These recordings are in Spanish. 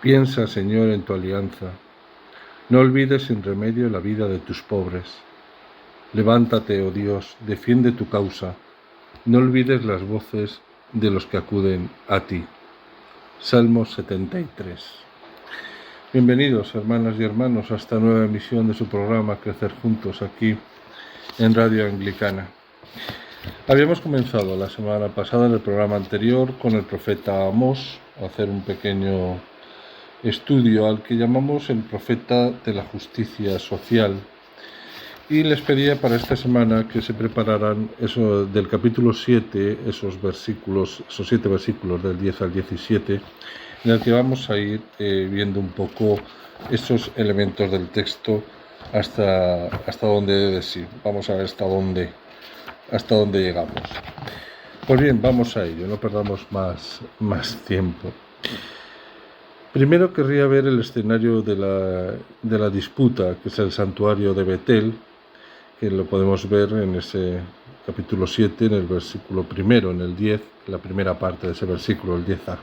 Piensa, Señor, en tu alianza. No olvides sin remedio la vida de tus pobres. Levántate, oh Dios, defiende tu causa. No olvides las voces de los que acuden a ti. Salmo 73. Bienvenidos, hermanas y hermanos, a esta nueva emisión de su programa Crecer Juntos aquí en Radio Anglicana. Habíamos comenzado la semana pasada en el programa anterior con el profeta Amós a hacer un pequeño estudio al que llamamos el profeta de la justicia social, y les pedía para esta semana que se prepararan eso del capítulo 7, esos 7 versículos del 10 al 17, en el que vamos a ir viendo un poco esos elementos del texto hasta donde debe ir. Vamos a ver hasta dónde llegamos. Pues bien, vamos a ello, no perdamos más tiempo. Primero querría ver el escenario de la disputa, que es el santuario de Betel, que lo podemos ver en ese capítulo 7, en el versículo primero, en el 10, la primera parte de ese versículo, el 10a.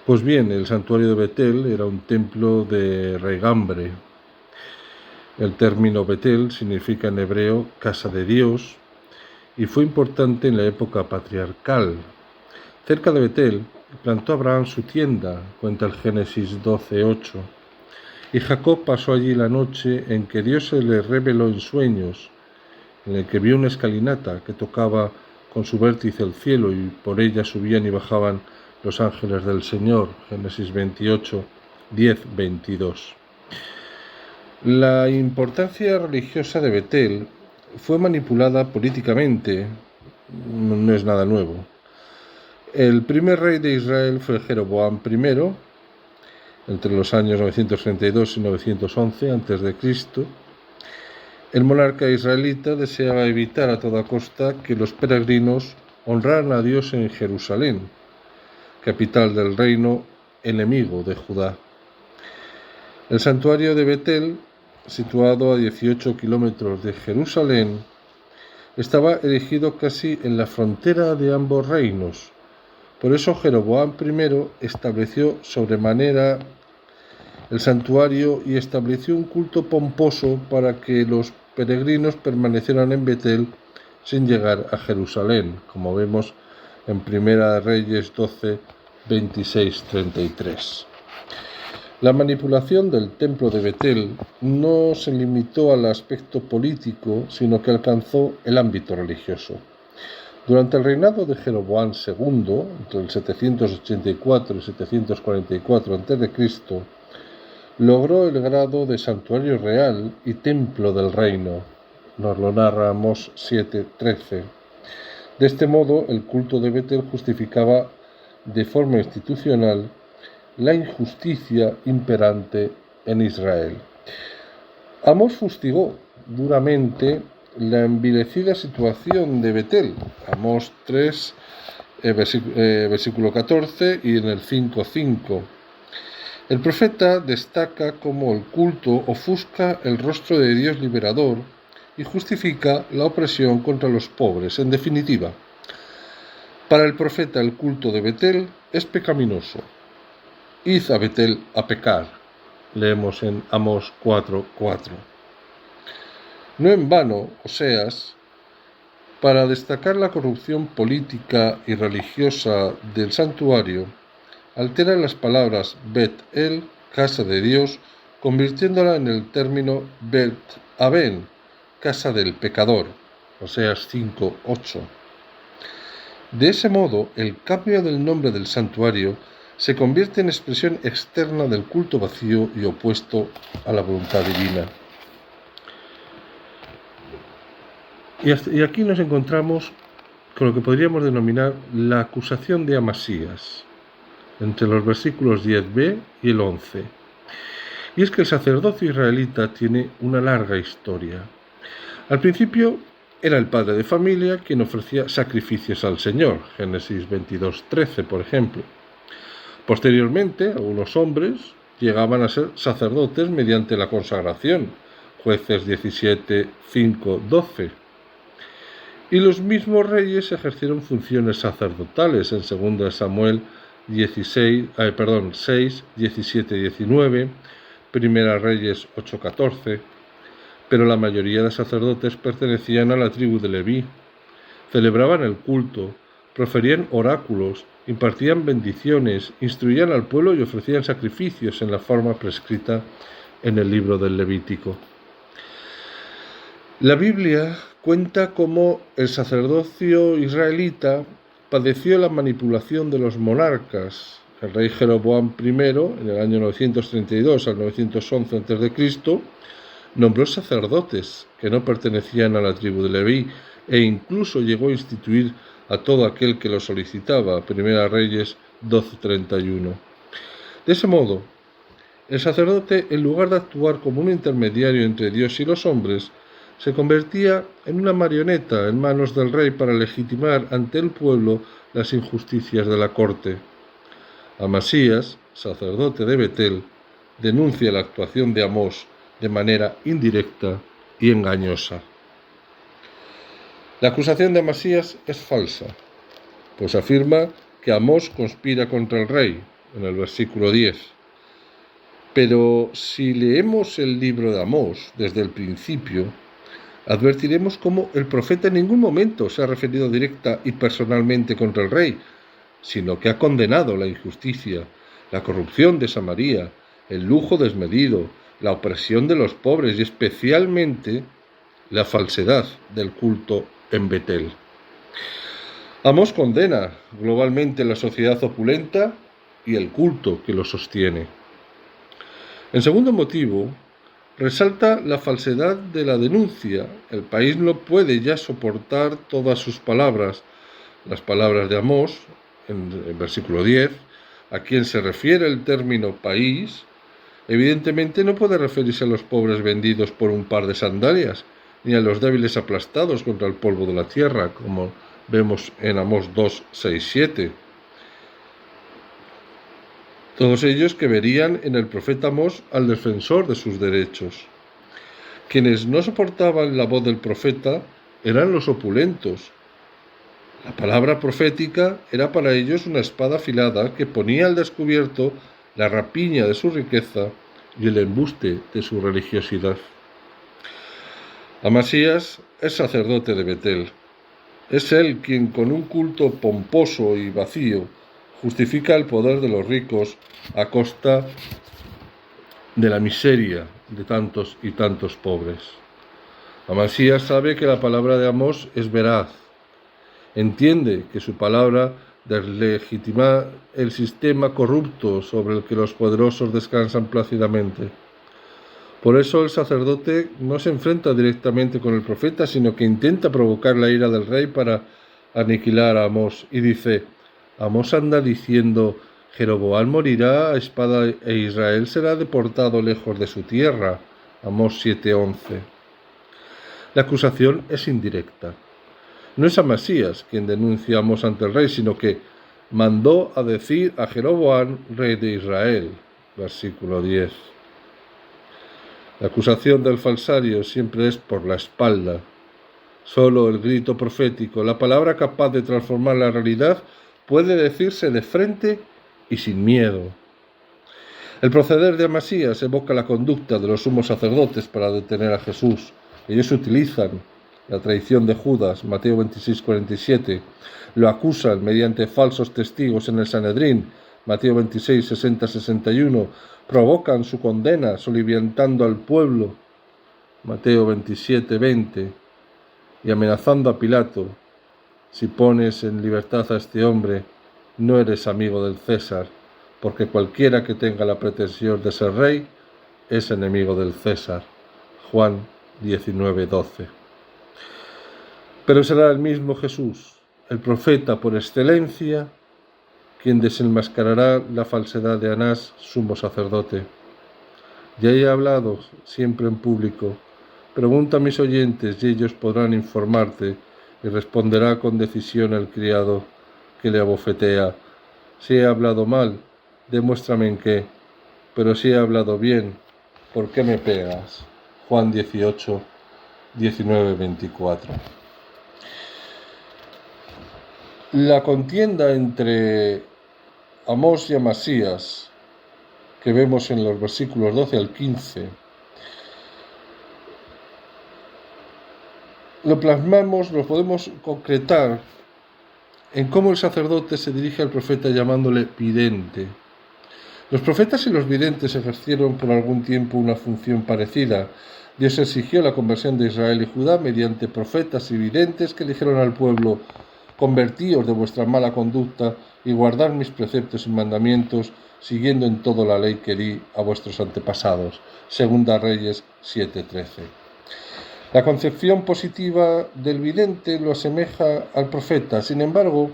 Pues bien, el santuario de Betel era un templo de regambre. El término Betel significa en hebreo casa de Dios y fue importante en la época patriarcal. Cerca de Betel plantó Abraham su tienda, cuenta el Génesis 12:8, y Jacob pasó allí la noche en que Dios se le reveló en sueños, en el que vio una escalinata que tocaba con su vértice el cielo y por ella subían y bajaban los ángeles del Señor, Génesis 28, 10, 22. La importancia religiosa de Betel fue manipulada políticamente, no es nada nuevo. El primer rey de Israel fue Jeroboam I, entre los años 932 y 911 a.C. El monarca israelita deseaba evitar a toda costa que los peregrinos honraran a Dios en Jerusalén, capital del reino enemigo de Judá. El santuario de Betel, situado a 18 kilómetros de Jerusalén, estaba erigido casi en la frontera de ambos reinos. Por eso Jeroboam I estableció sobremanera el santuario y estableció un culto pomposo para que los peregrinos permanecieran en Betel sin llegar a Jerusalén, como vemos en Primera Reyes 12, 26, 33. La manipulación del templo de Betel no se limitó al aspecto político, sino que alcanzó el ámbito religioso. Durante el reinado de Jeroboam II, entre el 784 y 744 a.C., logró el grado de santuario real y templo del reino. Nos lo narra Amós 7:13. De este modo, el culto de Betel justificaba de forma institucional la injusticia imperante en Israel. Amós fustigó duramente la envilecida situación de Betel, Amós 3, versículo 14 y en el 5:5. El profeta destaca cómo el culto ofusca el rostro de Dios liberador y justifica la opresión contra los pobres. En definitiva, para el profeta el culto de Betel es pecaminoso. Id a Betel a pecar, leemos en Amós 4:4. No en vano, Oseas, para destacar la corrupción política y religiosa del santuario, altera las palabras Bet-El, casa de Dios, convirtiéndola en el término Bet-Aben, casa del pecador, Oseas 5:8. De ese modo, el cambio del nombre del santuario se convierte en expresión externa del culto vacío y opuesto a la voluntad divina. Y aquí nos encontramos con lo que podríamos denominar la acusación de Amasías, entre los versículos 10b y el 11. Y es que el sacerdocio israelita tiene una larga historia. Al principio era el padre de familia quien ofrecía sacrificios al Señor, Génesis 22:13, por ejemplo. Posteriormente, algunos hombres llegaban a ser sacerdotes mediante la consagración, Jueces 17, 5, 12. Y los mismos reyes ejercieron funciones sacerdotales en 2 Samuel 6, 17 y 19, Primera Reyes 8, 14, pero la mayoría de sacerdotes pertenecían a la tribu de Leví, celebraban el culto, proferían oráculos, impartían bendiciones, instruían al pueblo y ofrecían sacrificios en la forma prescrita en el libro del Levítico. La Biblia cuenta cómo el sacerdocio israelita padeció la manipulación de los monarcas. El rey Jeroboam I, en el año 932 al 911 a.C., nombró sacerdotes que no pertenecían a la tribu de Leví e incluso llegó a instituir a todo aquel que lo solicitaba. Primera Reyes 12:31. De ese modo, el sacerdote, en lugar de actuar como un intermediario entre Dios y los hombres, se convertía en una marioneta en manos del rey para legitimar ante el pueblo las injusticias de la corte. Amasías, sacerdote de Betel, denuncia la actuación de Amós de manera indirecta y engañosa. La acusación de Amasías es falsa, pues afirma que Amós conspira contra el rey, en el versículo 10. Pero si leemos el libro de Amós desde el principio, advertiremos cómo el profeta en ningún momento se ha referido directa y personalmente contra el rey, sino que ha condenado la injusticia, la corrupción de Samaria, el lujo desmedido, la opresión de los pobres y especialmente la falsedad del culto en Betel. Amós condena globalmente la sociedad opulenta y el culto que lo sostiene. En segundo motivo, resalta la falsedad de la denuncia. El país no puede ya soportar todas sus palabras. Las palabras de Amós, en el versículo 10, a quien se refiere el término país, evidentemente no puede referirse a los pobres vendidos por un par de sandalias, ni a los débiles aplastados contra el polvo de la tierra, como vemos en Amós 2, 6, 7. Todos ellos que verían en el profeta Amós al defensor de sus derechos. Quienes no soportaban la voz del profeta eran los opulentos. La palabra profética era para ellos una espada afilada que ponía al descubierto la rapiña de su riqueza y el embuste de su religiosidad. Amasías es sacerdote de Betel. Es él quien, con un culto pomposo y vacío, justifica el poder de los ricos a costa de la miseria de tantos y tantos pobres. Amasías sabe que la palabra de Amós es veraz. Entiende que su palabra deslegitima el sistema corrupto sobre el que los poderosos descansan plácidamente. Por eso el sacerdote no se enfrenta directamente con el profeta, sino que intenta provocar la ira del rey para aniquilar a Amós. Y dice: Amós anda diciendo: Jeroboam morirá a espada e Israel será deportado lejos de su tierra. Amós 7:11. La acusación es indirecta. No es Amasías quien denuncia a Amós ante el rey, sino que mandó a decir a Jeroboam, rey de Israel. Versículo 10. La acusación del falsario siempre es por la espalda. Solo el grito profético, la palabra capaz de transformar la realidad, puede decirse de frente y sin miedo. El proceder de Amasías evoca la conducta de los sumos sacerdotes para detener a Jesús. Ellos utilizan la traición de Judas, Mateo 26:47, lo acusan mediante falsos testigos en el Sanedrín, Mateo 26, 60, 61, provocan su condena soliviantando al pueblo, Mateo 27, 20, y amenazando a Pilato: si pones en libertad a este hombre, no eres amigo del César, porque cualquiera que tenga la pretensión de ser rey es enemigo del César. Juan 19, 12. Pero será el mismo Jesús, el profeta por excelencia, quien desenmascarará la falsedad de Anás, sumo sacerdote. Ya he hablado siempre en público. Pregunta a mis oyentes y ellos podrán informarte, y responderá con decisión el criado que le abofetea: si he hablado mal, demuéstrame en qué, pero si he hablado bien, ¿por qué me pegas? Juan 18, 19, 24. La contienda entre Amós y a Masías, que vemos en los versículos 12 al 15, lo plasmamos, lo podemos concretar en cómo el sacerdote se dirige al profeta llamándole vidente. Los profetas y los videntes ejercieron por algún tiempo una función parecida. Dios exigió la conversión de Israel y Judá mediante profetas y videntes que dijeron al pueblo: convertíos de vuestra mala conducta y guardad mis preceptos y mandamientos, siguiendo en todo la ley que di a vuestros antepasados. Segunda Reyes 7:13. La concepción positiva del vidente lo asemeja al profeta. Sin embargo,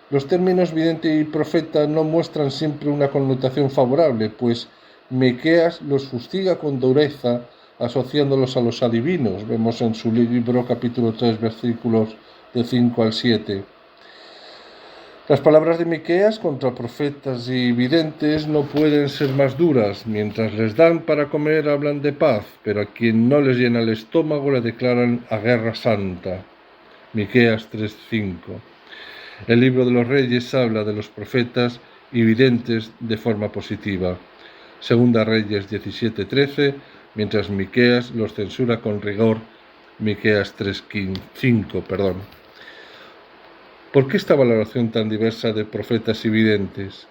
los términos vidente y profeta no muestran siempre una connotación favorable, pues Miqueas los fustiga con dureza, asociándolos a los adivinos. Vemos en su libro capítulo 3 versículos de 5 al 7. Las palabras de Miqueas contra profetas y videntes no pueden ser más duras. Mientras les dan para comer hablan de paz, pero a quien no les llena el estómago le declaran a guerra santa. Miqueas 3:5. El libro de los Reyes habla de los profetas y videntes de forma positiva. Segunda Reyes 17:13, mientras Miqueas los censura con rigor. Miqueas 3:5. ¿Por qué esta valoración tan diversa de profetas y videntes?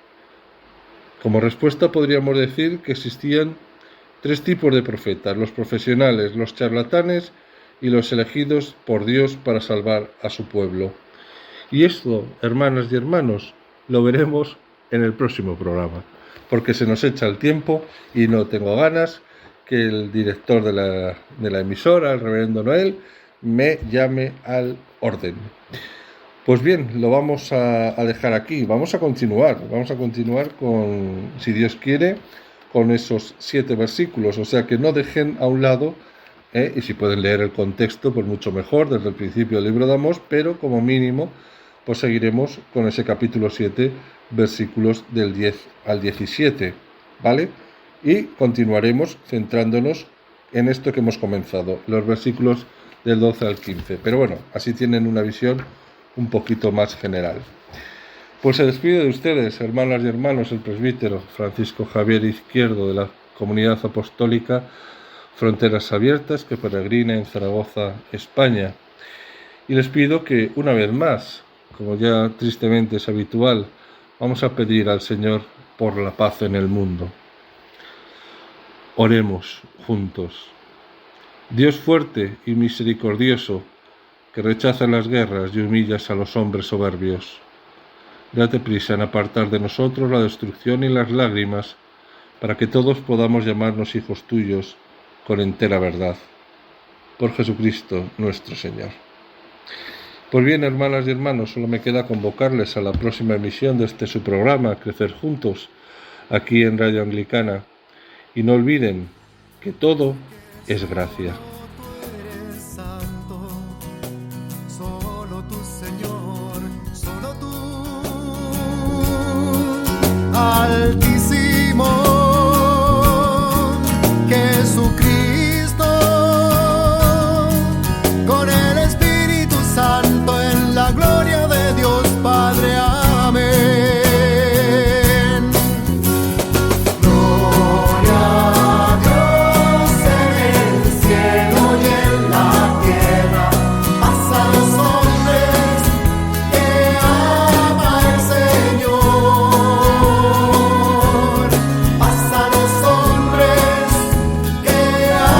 Como respuesta podríamos decir que existían tres tipos de profetas: los profesionales, los charlatanes y los elegidos por Dios para salvar a su pueblo. Y esto, hermanas y hermanos, lo veremos en el próximo programa, porque se nos echa el tiempo y no tengo ganas que el director de la emisora, el reverendo Noel, me llame al orden. Pues bien, lo vamos a dejar aquí. Vamos a continuar con, si Dios quiere, con esos 7 versículos. O sea que no dejen a un lado, y si pueden leer el contexto, pues mucho mejor, desde el principio del libro de Amós, pero como mínimo, pues seguiremos con ese capítulo 7, versículos del 10 al 17, ¿vale? Y continuaremos centrándonos en esto que hemos comenzado, los versículos del 12 al 15. Pero bueno, así tienen una visión un poquito más general. Pues se despide de ustedes, hermanas y hermanos, el presbítero Francisco Javier Izquierdo, de la Comunidad Apostólica Fronteras Abiertas, que peregrina en Zaragoza, España. Y les pido que, una vez más, como ya tristemente es habitual, vamos a pedir al Señor por la paz en el mundo. Oremos juntos. Dios fuerte y misericordioso, que rechazas las guerras y humillas a los hombres soberbios, date prisa en apartar de nosotros la destrucción y las lágrimas, para que todos podamos llamarnos hijos tuyos con entera verdad. Por Jesucristo nuestro Señor. Pues bien, hermanas y hermanos, solo me queda convocarles a la próxima emisión de este su programa, Crecer Juntos, aquí en Radio Anglicana. Y no olviden que todo es gracia. Altísimo Jesucristo, con el Espíritu Santo en la gloria de Dios Padre. Amén. Gloria a Dios en el cielo y en la tierra, paz a los hombres que ama el Señor.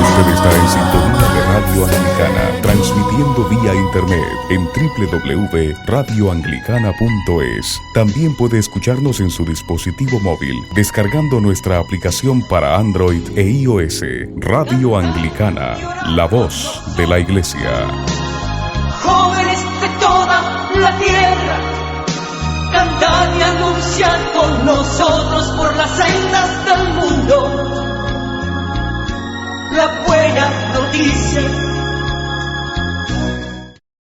Usted está en sintonía de Radio Anglicana, transmitiendo vía internet en www.radioanglicana.es. También puede escucharnos en su dispositivo móvil, descargando nuestra aplicación para Android e iOS. Radio Anglicana, la voz de la Iglesia. Jóvenes de toda la tierra, cantad y anunciad con nosotros por las sendas del mundo la buena noticia